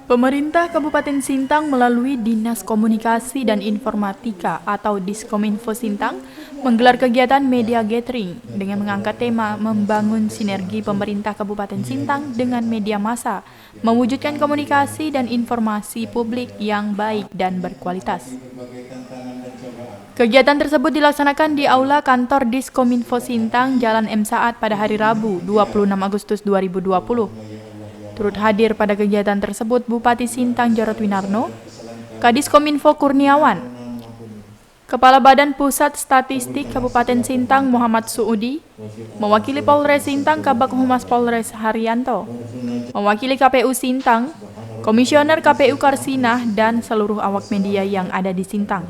Pemerintah Kabupaten Sintang melalui Dinas Komunikasi dan Informatika atau Diskominfo Sintang menggelar kegiatan media gathering dengan mengangkat tema membangun sinergi pemerintah Kabupaten Sintang dengan media massa, mewujudkan komunikasi dan informasi publik yang baik dan berkualitas. Kegiatan tersebut dilaksanakan di Aula Kantor Diskominfo Sintang, Jalan M. Saad pada hari Rabu, 26 Agustus 2020. Turut hadir pada kegiatan tersebut Bupati Sintang Jarod Winarno, Kadiskominfo Kurniawan, Kepala Badan Pusat Statistik Kabupaten Sintang Muhammad Suudi, mewakili Polres Sintang Kabak Humas Polres Haryanto, mewakili KPU Sintang, Komisioner KPU Karsinah, dan seluruh awak media yang ada di Sintang.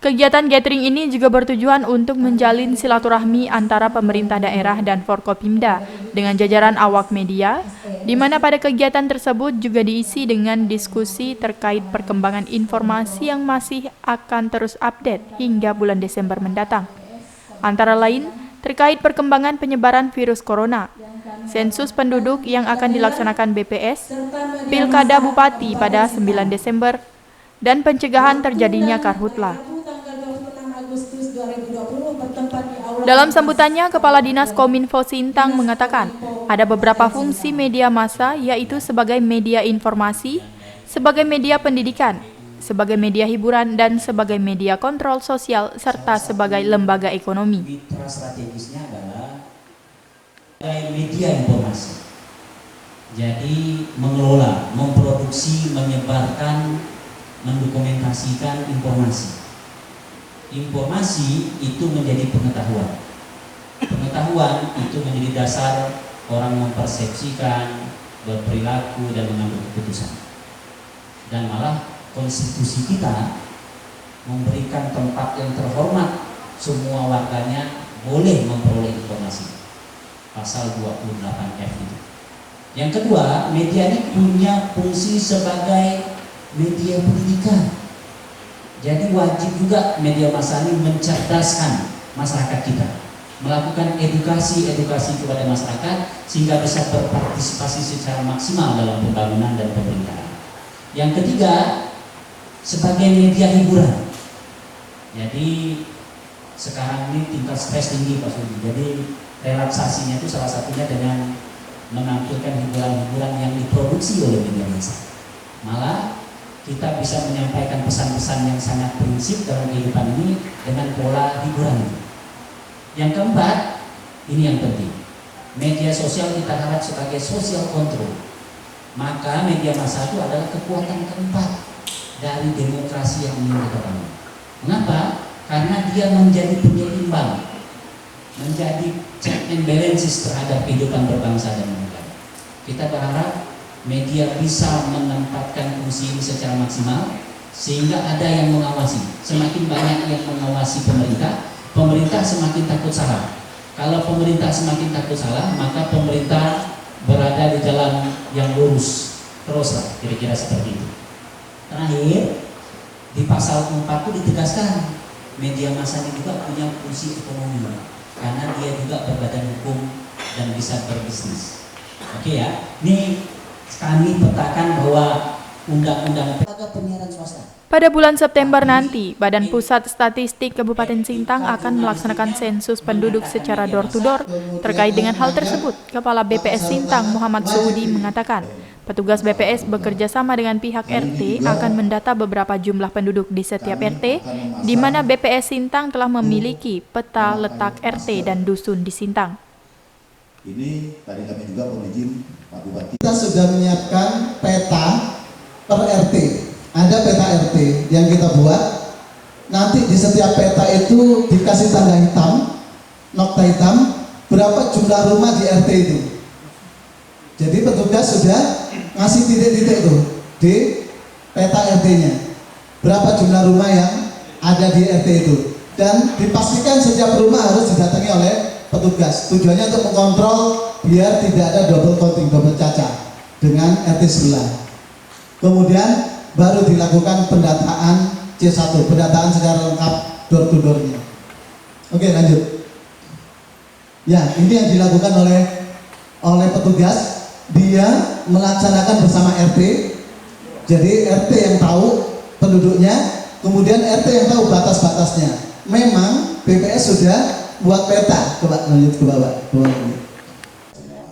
Kegiatan gathering ini juga bertujuan untuk menjalin silaturahmi antara pemerintah daerah dan Forkopimda dengan jajaran awak media, di mana pada kegiatan tersebut juga diisi dengan diskusi terkait perkembangan informasi yang masih akan terus update hingga bulan Desember mendatang. Antara lain, terkait perkembangan penyebaran virus corona, sensus penduduk yang akan dilaksanakan BPS, Pilkada Bupati pada 9 Desember, dan pencegahan terjadinya karhutlah. Dalam sambutannya, Kepala Dinas Kominfo Sintang mengatakan ada beberapa fungsi media massa, yaitu sebagai media informasi, sebagai media pendidikan, sebagai media hiburan, dan sebagai media kontrol sosial, serta sebagai lembaga ekonomi. Mitra strategisnya adalah media informasi. Jadi mengelola, memproduksi, menyebarkan, mendokumentasikan informasi. Informasi itu menjadi pengetahuan. Pengetahuan itu menjadi dasar orang mempersepsikan, berperilaku, dan mengambil keputusan. Dan malah konstitusi kita memberikan tempat yang terhormat semua warganya boleh memperoleh informasi. Pasal 28F itu. Yang kedua, media ini punya fungsi sebagai media pendidikan. Jadi wajib juga media massa ini mencerdaskan masyarakat kita, melakukan edukasi kepada masyarakat sehingga bisa berpartisipasi secara maksimal dalam pembangunan dan pemerintahan. Yang ketiga, sebagai media hiburan. Jadi sekarang ini tingkat stres tinggi Pak Sudi. Jadi relaksasinya itu salah satunya dengan menampilkan hiburan-hiburan yang diproduksi oleh media massa. Malah kita bisa menyampaikan pesan-pesan yang sangat prinsip dalam kehidupan ini dengan pola hiburan. Yang keempat, ini yang penting. Media sosial kita harap sebagai social control. Maka media massa itu adalah kekuatan keempat dari demokrasi yang ingin kita bangun. Mengapa? Karena dia menjadi penyeimbang, menjadi check and balances terhadap kehidupan berbangsa dan bernegara. Kita berharap media bisa menempatkan fungsi ini secara maksimal sehingga ada yang mengawasi. Semakin banyak yang mengawasi pemerintah, pemerintah semakin takut salah. Kalau pemerintah semakin takut salah, maka pemerintah berada di jalan yang lurus teruslah, kira-kira seperti itu. Terakhir, di pasal 4 itu ditegaskan media massa ini juga punya fungsi ekonomi karena dia juga berbadan hukum dan bisa berbisnis. Oke ya, ini kami petakan bahwa undang-undang penyiaran swasta. Pada bulan September nanti, Badan Pusat Statistik Kabupaten Sintang akan melaksanakan sensus penduduk secara door-to-door. Terkait dengan hal tersebut, Kepala BPS Sintang Muhammad Suudi mengatakan, petugas BPS bekerja sama dengan pihak RT akan mendata beberapa jumlah penduduk di setiap RT, di mana BPS Sintang telah memiliki peta letak RT dan dusun di Sintang. Ini tadi kami juga mohon izin Pak Bupati. Kita sudah menyiapkan peta per RT. Ada peta RT yang kita buat. Nanti di setiap peta itu dikasih tanda hitam, nokta hitam, berapa jumlah rumah di RT itu. Jadi petugas sudah ngasih titik-titik itu di peta RT-nya. Berapa jumlah rumah yang ada di RT itu. Dan dipastikan setiap rumah harus didatangi oleh petugas. Tujuannya untuk mengontrol biar tidak ada double counting, double caca dengan RT sebelah. Kemudian baru dilakukan pendataan C1, pendataan secara lengkap door to door-nya. Oke, lanjut. Ya, ini yang dilakukan oleh petugas dia melaksanakan bersama RT. Jadi RT yang tahu penduduknya, kemudian RT yang tahu batas-batasnya. Memang BPS sudah buat peta. Coba lanjut ke bawah.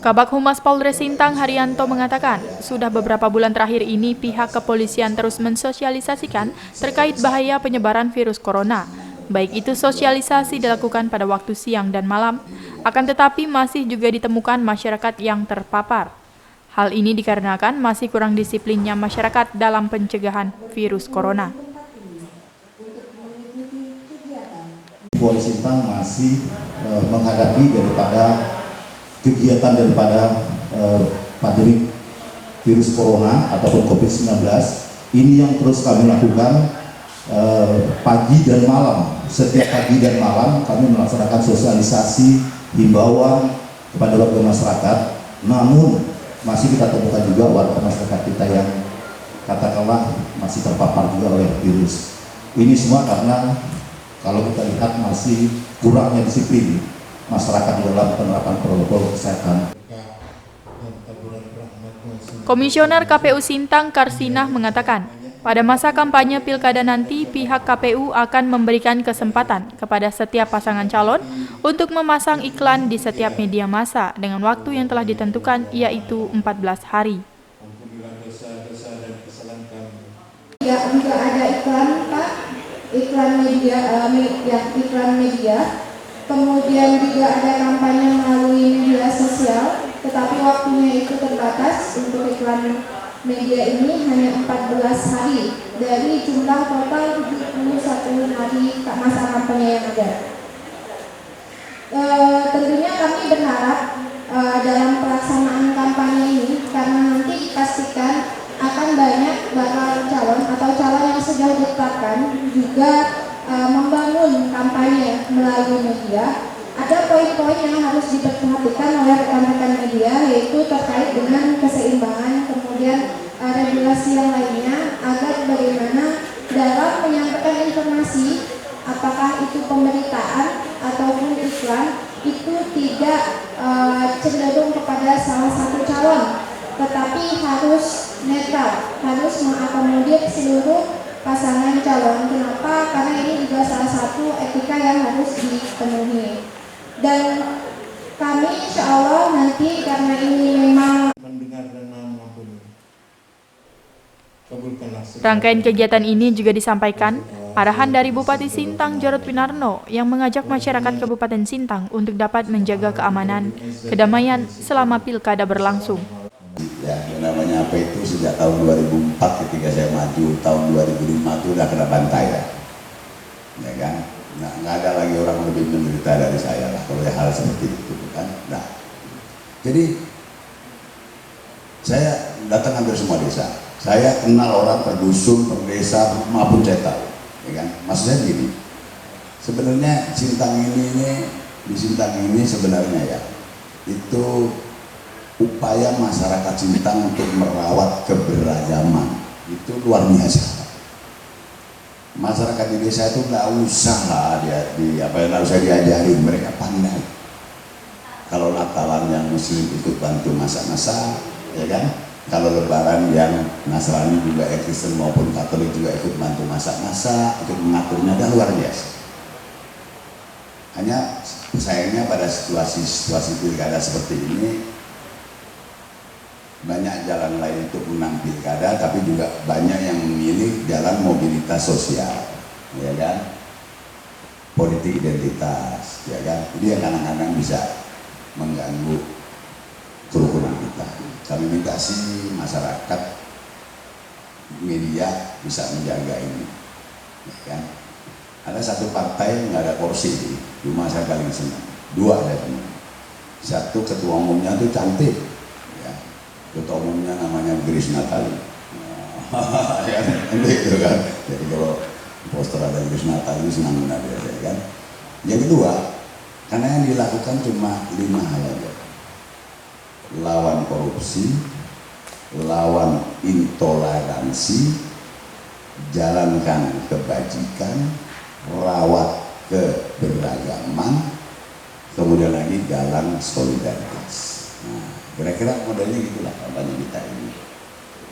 Kabak Humas Polres Sintang Haryanto mengatakan, sudah beberapa bulan terakhir ini pihak kepolisian terus mensosialisasikan terkait bahaya penyebaran virus corona. Baik itu sosialisasi dilakukan pada waktu siang dan malam, akan tetapi masih juga ditemukan masyarakat yang terpapar. Hal ini dikarenakan masih kurang disiplinnya masyarakat dalam pencegahan virus corona. Polres Sintang masih menghadapi kegiatan daripada pandemi virus corona ataupun COVID-19 ini yang terus kami lakukan pagi dan malam. Setiap pagi dan malam kami melaksanakan sosialisasi himbauan kepada warga masyarakat. Namun masih kita temukan juga warga masyarakat kita yang katakanlah masih terpapar juga oleh virus. Ini semua karena kalau kita lihat masih kurangnya disiplin masyarakat di dalam penerapan protokol kesehatan. Komisioner KPU Sintang Karsinah mengatakan, pada masa kampanye pilkada nanti pihak KPU akan memberikan kesempatan kepada setiap pasangan calon untuk memasang iklan di setiap media massa dengan waktu yang telah ditentukan, yaitu 14 hari. Ya, juga ada iklan, Pak, iklan media. Kemudian juga ada kampanye melalui media sosial, tetapi waktunya itu terbatas. Untuk iklan media ini hanya 14 hari dari jumlah total 71 hari masa kampanye yang ada. Tentunya kami berharap dalam pelaksanaan kampanye ini, karena nanti dipastikan akan banyak bakal calon atau calon yang sudah ditetapkan juga membangun kampanye melalui media. Ada poin-poin yang harus diperhatikan oleh rekan-rekan media, yaitu terkait dengan keseimbangan, kemudian regulasi yang lainnya, agar bagaimana dalam menyampaikan informasi, apakah itu pemberitaan ataupun iklan, itu tidak cenderung kepada salah satu calon, tetapi harus netral, harus mengakomodir seluruh pasangan calon. Kenapa? Karena ini juga salah satu etika yang harus dipenuhi. Dan kami insya Allah nanti, karena ini memang rangkaian kegiatan ini juga disampaikan arahan dari Bupati Sintang Jarod Winarno yang mengajak masyarakat Kabupaten Sintang untuk dapat menjaga keamanan, kedamaian selama pilkada berlangsung. Ya, yang namanya apa itu sejak tahun 2004 ketika saya maju, tahun 2005 itu udah kena bantai ya kan? Nggak ada lagi orang lebih menderita dari saya lah kalau hal seperti itu kan. Nah, jadi saya datang hampir semua desa. Saya kenal orang per dusun, per desa maupun saya tahu, ya kan? Maksud saya gini, sebenarnya Sintang di Sintang ini sebenarnya ya itu upaya masyarakat Sintang untuk merawat keberagaman itu luar biasa. Masyarakat di desa itu nggak usah lah nggak usah diajarin, mereka pandai. Kalau Natalan yang Muslim ikut bantu masak-masak, ya kan? Kalau Lebaran yang Nasrani juga, Kristen maupun Katolik juga ikut bantu masak-masak, ikut mengaturnya, dan luar biasa. Hanya sayangnya pada situasi pilkada seperti ini, banyak jalan lain untuk menang pilkada, tapi juga banyak yang memilih jalan mobilitas sosial, ya kan, politik identitas, ya kan. Jadi yang kadang-kadang bisa mengganggu kerukunan kita. Kami minta sih masyarakat, media bisa menjaga ini, ya kan. Ada satu partai nggak ada kursi, cuma saya paling senang. Dua ada senang. Satu ketua umumnya itu cantik. Ketua umumnya namanya Grace Natali. Ya, itu kan. Jadi kalau poster ada Grace Natali senang benar ya kan. Yang kedua, karena yang dilakukan cuma 5 hal aja. Lawan korupsi, lawan intoleransi, jalankan kebajikan, rawat keberagaman, kemudian lagi jalan solidaritas. Nah, Kira-kira modelnya gitulah kampanye kita ini.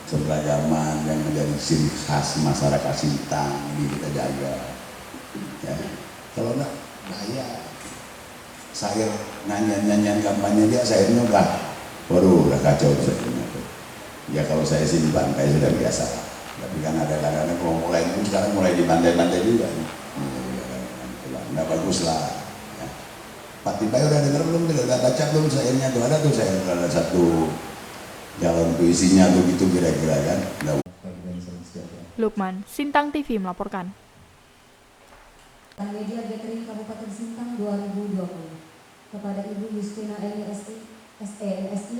Keberagaman yang menjadi ciri khas masyarakat Sintang ini kita jaga. Ya. Kalau enggak bahaya. Saya nyanyian kampanye dia, sayurnya udah kacau sayurnya. Ya kalau saya simpan kayak sudah biasa. Tapi kan ada kadang-kadang kalau mulai itu sekarang mulai dibantai-bantai juga. Nggak bagus lah. Ya. Pak Tipai udah dengar belum? Udah baca belum sayurnya tuh? Ada tuh sayur, ada satu jalan puisinya tuh gitu kira-kira kan. Lukman, Sintang TV melaporkan. Media Gathering Kabupaten Sintang 2020 kepada Ibu Justina Eni SI, SENSI